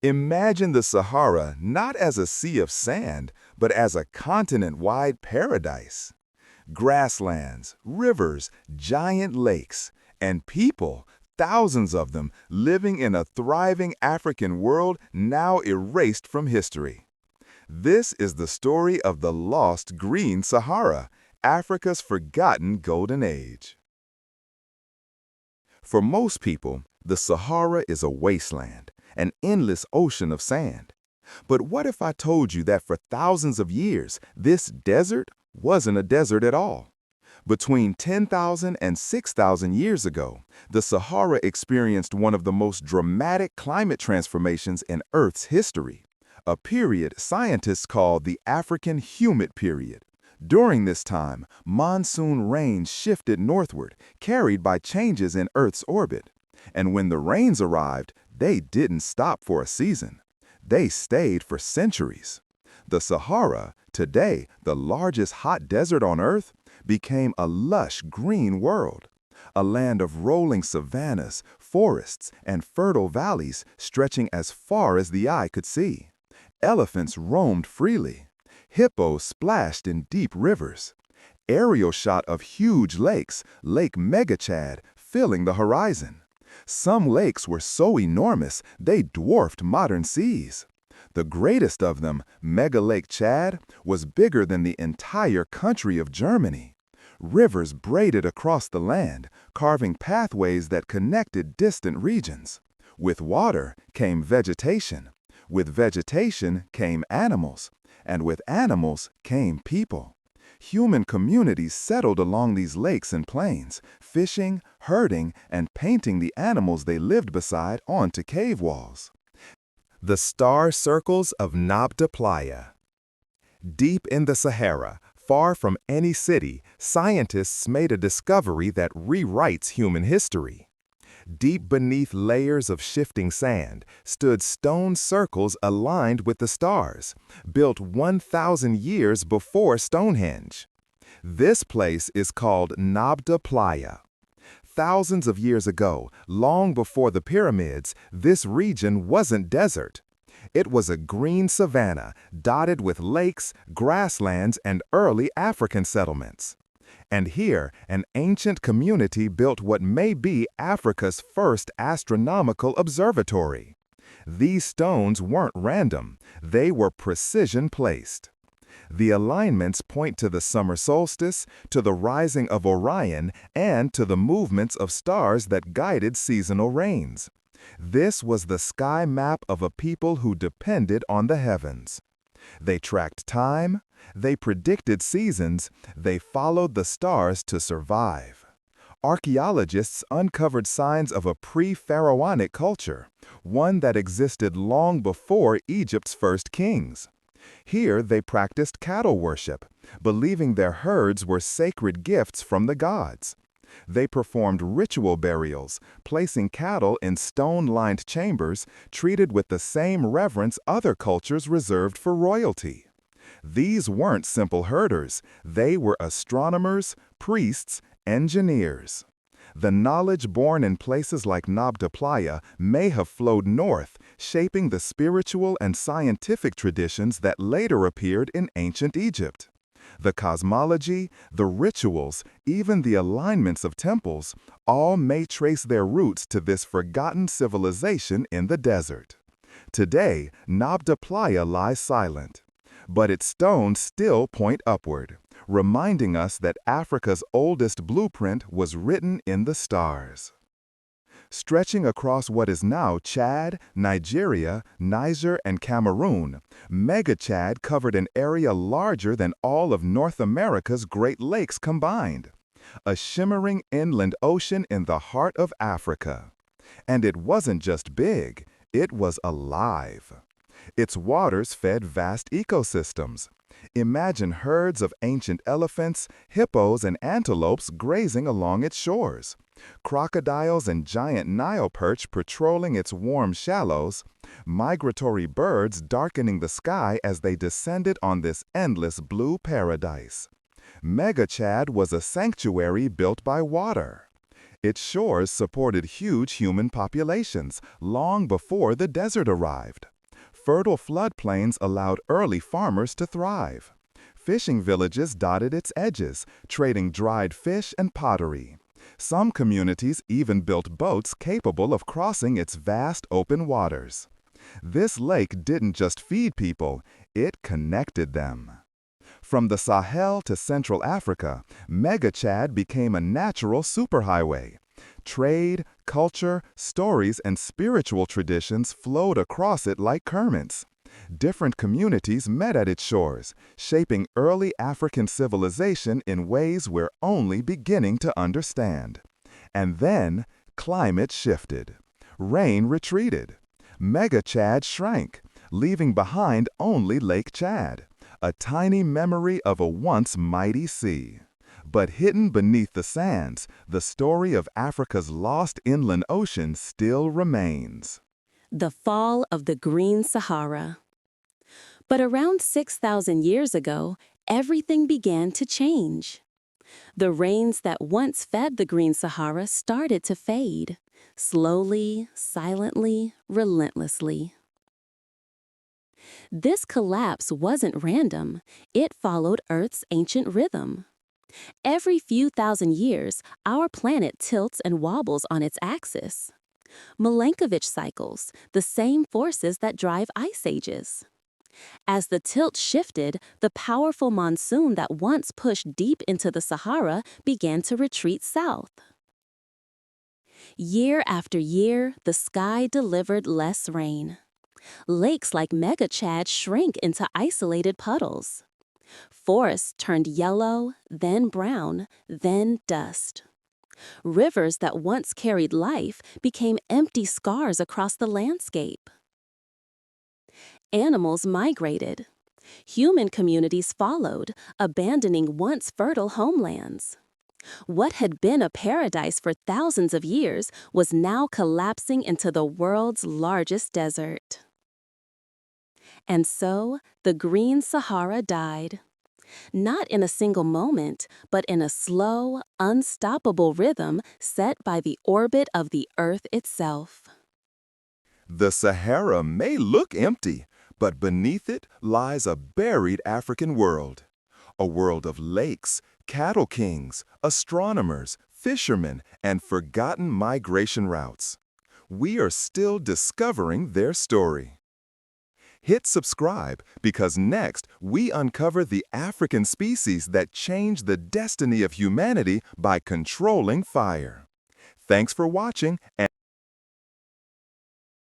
Imagine the Sahara not as a sea of sand, but as a continent-wide paradise. Grasslands, rivers, giant lakes, and people, thousands of them, living in a thriving African world now erased from history. This is the story of the lost Green Sahara, Africa's forgotten golden age. For most people, the Sahara is a wasteland, an endless ocean of sand. But what if I told you that for thousands of years, this desert wasn't a desert at all? Between 10,000 and 6,000 years ago, the Sahara experienced one of the most dramatic climate transformations in Earth's history, a period scientists call the African Humid Period. During this time, monsoon rains shifted northward, carried by changes in Earth's orbit. And when the rains arrived, they didn't stop for a season. They stayed for centuries. The Sahara, today the largest hot desert on Earth, became a lush green world, a land of rolling savannas, forests, and fertile valleys stretching as far as the eye could see. Elephants roamed freely. Hippos splashed in deep rivers. Aerial shot of huge lakes, Lake Megachad, filling the horizon. Some lakes were so enormous they dwarfed modern seas. The greatest of them, Mega Lake Chad, was bigger than the entire country of Germany. Rivers braided across the land, carving pathways that connected distant regions. With water came vegetation. With vegetation came animals. And with animals came people. Human communities settled along these lakes and plains, fishing, herding, and painting the animals they lived beside onto cave walls. The star circles of Nabta Playa. Deep in the Sahara, far from any city, scientists made a discovery that rewrites human history. Deep beneath layers of shifting sand stood stone circles aligned with the stars, built 1,000 years before Stonehenge. This place is called Nabta Playa. Thousands of years ago, long before the pyramids, this region wasn't desert. It was a green savanna dotted with lakes, grasslands, and early African settlements. And here, an ancient community built what may be Africa's first astronomical observatory. These stones weren't random, they were precision placed. The alignments point to the summer solstice, to the rising of Orion, and to the movements of stars that guided seasonal rains. This was the sky map of a people who depended on the heavens. They tracked time, they predicted seasons, they followed the stars to survive. Archaeologists uncovered signs of a pre-pharaonic culture, one that existed long before Egypt's first kings. Here they practiced cattle worship, believing their herds were sacred gifts from the gods. They performed ritual burials, placing cattle in stone-lined chambers treated with the same reverence other cultures reserved for royalty. These weren't simple herders, they were astronomers, priests, engineers. The knowledge born in places like Nabta Playa may have flowed north, shaping the spiritual and scientific traditions that later appeared in ancient Egypt. The cosmology, the rituals, even the alignments of temples, all may trace their roots to this forgotten civilization in the desert. Today, Nabta Playa lies silent, but its stones still point upward, reminding us that Africa's oldest blueprint was written in the stars. Stretching across what is now Chad, Nigeria, Niger, and Cameroon, Mega Chad covered an area larger than all of North America's Great Lakes combined. A shimmering inland ocean in the heart of Africa. And it wasn't just big, it was alive. Its waters fed vast ecosystems. Imagine herds of ancient elephants, hippos, and antelopes grazing along its shores. Crocodiles and giant Nile perch patrolling its warm shallows, migratory birds darkening the sky as they descended on this endless blue paradise. Mega Chad was a sanctuary built by water. Its shores supported huge human populations long before the desert arrived. Fertile floodplains allowed early farmers to thrive. Fishing villages dotted its edges, trading dried fish and pottery. Some communities even built boats capable of crossing its vast open waters. This lake didn't just feed people, it connected them. From the Sahel to Central Africa, Mega Chad became a natural superhighway. Trade, culture, stories, and spiritual traditions flowed across it like currents. Different communities met at its shores, shaping early African civilization in ways we're only beginning to understand. And then, climate shifted. Rain retreated. Mega Chad shrank, leaving behind only Lake Chad, a tiny memory of a once mighty sea. But hidden beneath the sands, the story of Africa's lost inland ocean still remains. The fall of the Green Sahara. But around 6,000 years ago, everything began to change. The rains that once fed the Green Sahara started to fade, slowly, silently, relentlessly. This collapse wasn't random, it followed Earth's ancient rhythm. Every few thousand years, our planet tilts and wobbles on its axis. Milankovitch cycles, the same forces that drive ice ages. As the tilt shifted, the powerful monsoon that once pushed deep into the Sahara began to retreat south. Year after year, the sky delivered less rain. Lakes like Mega Chad shrank into isolated puddles. Forests turned yellow, then brown, then dust. Rivers that once carried life became empty scars across the landscape. Animals migrated. Human communities followed, abandoning once fertile homelands. What had been a paradise for thousands of years was now collapsing into the world's largest desert. And so, the Green Sahara died. Not in a single moment, but in a slow, unstoppable rhythm set by the orbit of the Earth itself. The Sahara may look empty, but beneath it lies a buried African world. A world of lakes, cattle kings, astronomers, fishermen, and forgotten migration routes. We are still discovering their story. Hit subscribe because next we uncover the African species that changed the destiny of humanity by controlling fire. Thanks for watching and